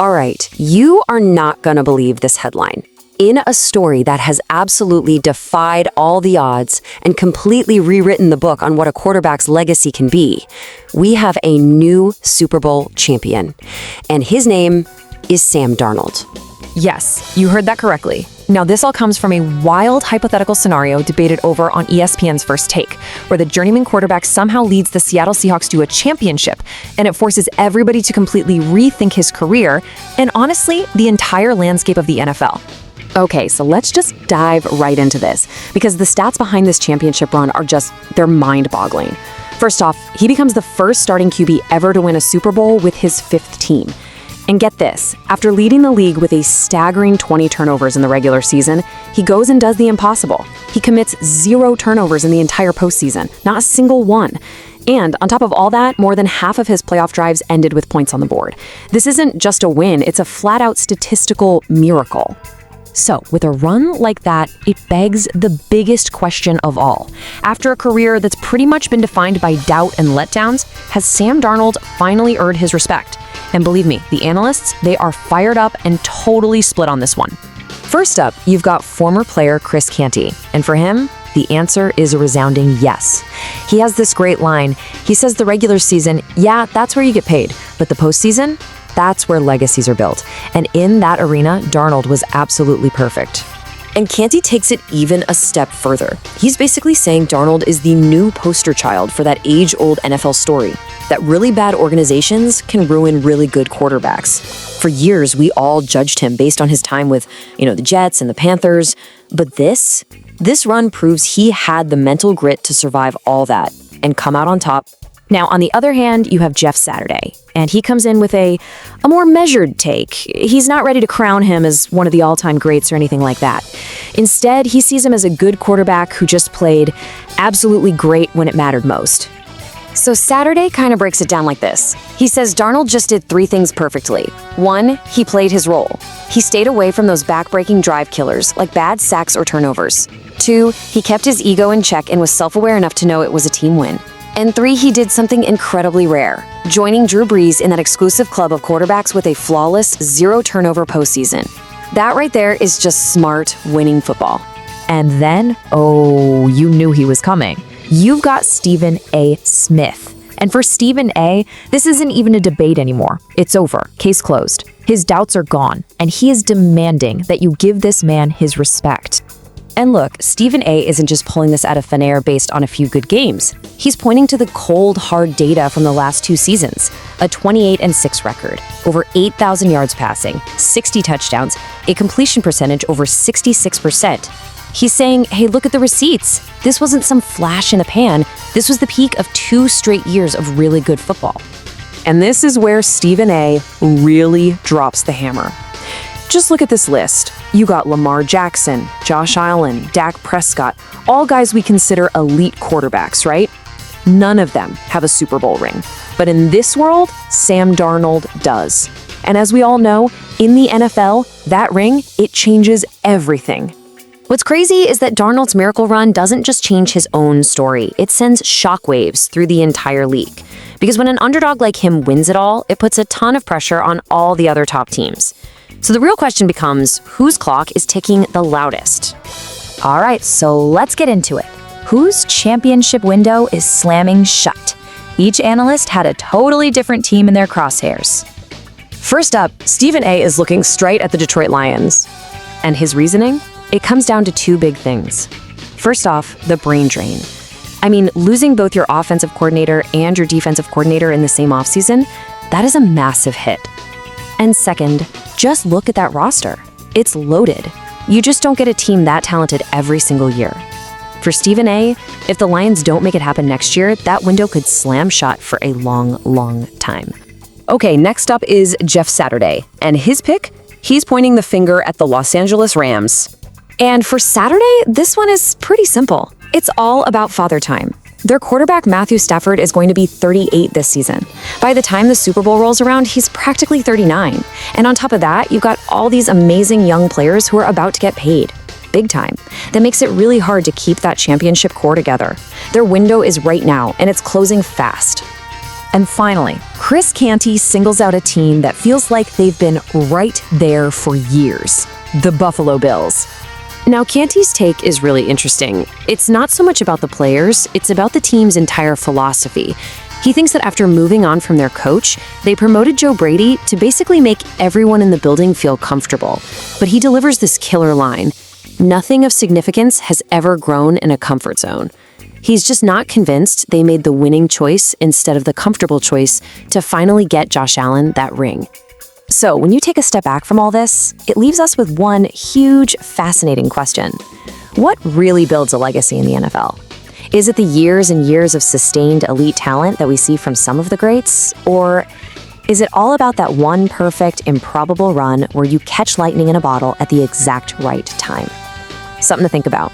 All right, you are not gonna believe this headline. In a story that has absolutely defied all the odds and completely rewritten the book on what a quarterback's legacy can be, we have a new Super Bowl champion. And his name is Sam Darnold. Yes, you heard that correctly. Now, this all comes from a wild hypothetical scenario debated over on ESPN's First Take, where the journeyman quarterback somehow leads the Seattle Seahawks to a championship, and it forces everybody to completely rethink his career and, honestly, the entire landscape of the NFL. Okay, so let's just dive right into this, because the stats behind this championship run are they're mind-boggling. First off, he becomes the first starting QB ever to win a Super Bowl with his 5th team. And get this, after leading the league with a staggering 20 turnovers in the regular season, he goes and does the impossible. He commits 0 turnovers in the entire postseason, not a single one. And on top of all that, more than half of his playoff drives ended with points on the board. This isn't just a win, it's a flat-out statistical miracle. So, with a run like that, it begs the biggest question of all. After a career that's pretty much been defined by doubt and letdowns, has Sam Darnold finally earned his respect? And believe me, the analysts, they are fired up and totally split on this one. First up, you've got former player Chris Canty. And for him, the answer is a resounding yes. He has this great line. He says the regular season, yeah, that's where you get paid. But the postseason, that's where legacies are built. And in that arena, Darnold was absolutely perfect. And Canty takes it even a step further. He's basically saying Darnold is the new poster child for that age-old NFL story, that really bad organizations can ruin really good quarterbacks. For years, we all judged him based on his time with, the Jets and the Panthers. But this run proves he had the mental grit to survive all that and come out on top. Now, on the other hand, you have Jeff Saturday, and he comes in with a more measured take. He's not ready to crown him as one of the all-time greats or anything like that. Instead, he sees him as a good quarterback who just played absolutely great when it mattered most. So Saturday kind of breaks it down like this. He says Darnold just did 3 things perfectly. 1, he played his role. He stayed away from those back-breaking drive killers like bad sacks or turnovers. 2, he kept his ego in check and was self-aware enough to know it was a team win. And 3, he did something incredibly rare, joining Drew Brees in that exclusive club of quarterbacks with a flawless 0-turnover postseason. That right there is just smart, winning football. And then, you knew he was coming. You've got Stephen A. Smith. And for Stephen A., this isn't even a debate anymore. It's over. Case closed. His doubts are gone, and he is demanding that you give this man his respect. And look, Stephen A. isn't just pulling this out of thin air based on a few good games. He's pointing to the cold, hard data from the last 2 seasons. A 28-6 record, over 8,000 yards passing, 60 touchdowns, a completion percentage over 66%. He's saying, hey, look at the receipts. This wasn't some flash in the pan. This was the peak of 2 straight years of really good football. And this is where Stephen A. really drops the hammer. Just look at this list. You got Lamar Jackson, Josh Allen, Dak Prescott, all guys we consider elite quarterbacks, right? None of them have a Super Bowl ring. But in this world, Sam Darnold does. And as we all know, in the NFL, that ring, it changes everything. What's crazy is that Darnold's miracle run doesn't just change his own story, it sends shockwaves through the entire league. Because when an underdog like him wins it all, it puts a ton of pressure on all the other top teams. So the real question becomes, whose clock is ticking the loudest? All right, so let's get into it. Whose championship window is slamming shut? Each analyst had a totally different team in their crosshairs. First up, Stephen A. is looking straight at the Detroit Lions. And his reasoning? It comes down to 2 big things. First off, the brain drain. I mean, losing both your offensive coordinator and your defensive coordinator in the same offseason, that is a massive hit. And second, just look at that roster. It's loaded. You just don't get a team that talented every single year. For Stephen A., if the Lions don't make it happen next year, that window could slam shut for a long, long time. Okay, next up is Jeff Saturday. And his pick? He's pointing the finger at the Los Angeles Rams. And for Saturday, this one is pretty simple. It's all about father time. Their quarterback, Matthew Stafford, is going to be 38 this season. By the time the Super Bowl rolls around, he's practically 39. And on top of that, you've got all these amazing young players who are about to get paid. Big time. That makes it really hard to keep that championship core together. Their window is right now, and it's closing fast. And finally, Chris Canty singles out a team that feels like they've been right there for years: the Buffalo Bills. Now, Canty's take is really interesting. It's not so much about the players, it's about the team's entire philosophy. He thinks that after moving on from their coach, they promoted Joe Brady to basically make everyone in the building feel comfortable. But he delivers this killer line: "Nothing of significance has ever grown in a comfort zone." He's just not convinced they made the winning choice instead of the comfortable choice to finally get Josh Allen that ring. So, when you take a step back from all this, it leaves us with one huge, fascinating question. What really builds a legacy in the NFL? Is it the years and years of sustained elite talent that we see from some of the greats? Or is it all about that one perfect, improbable run where you catch lightning in a bottle at the exact right time? Something to think about.